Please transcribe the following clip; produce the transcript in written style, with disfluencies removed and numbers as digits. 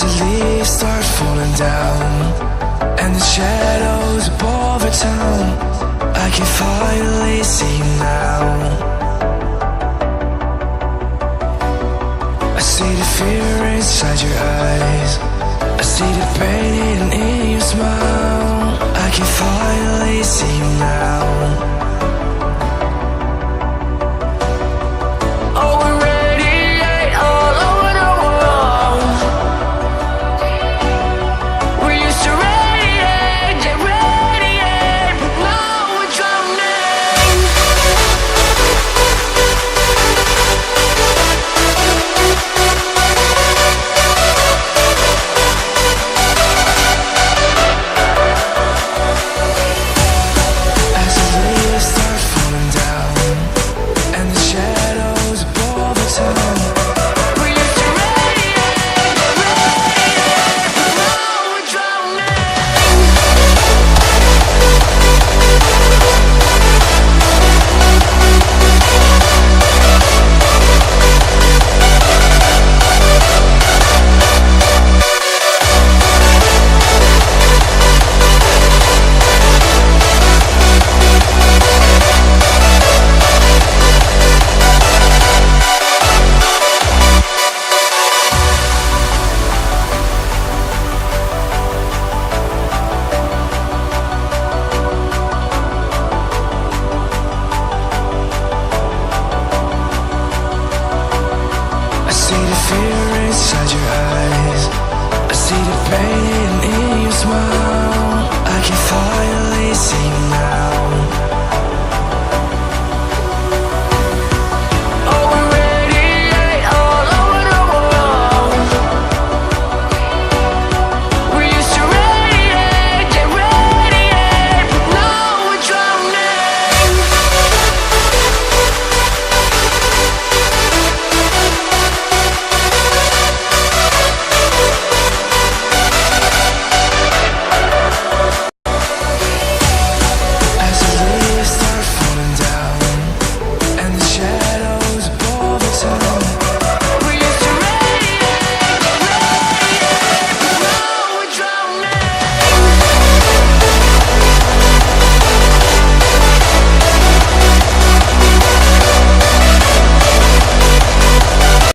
the leaves start falling down, and the shadows above the town, I can finally see you now. I see the fear inside your eyes, I see the pain hidden in your smile. I can finally see you now.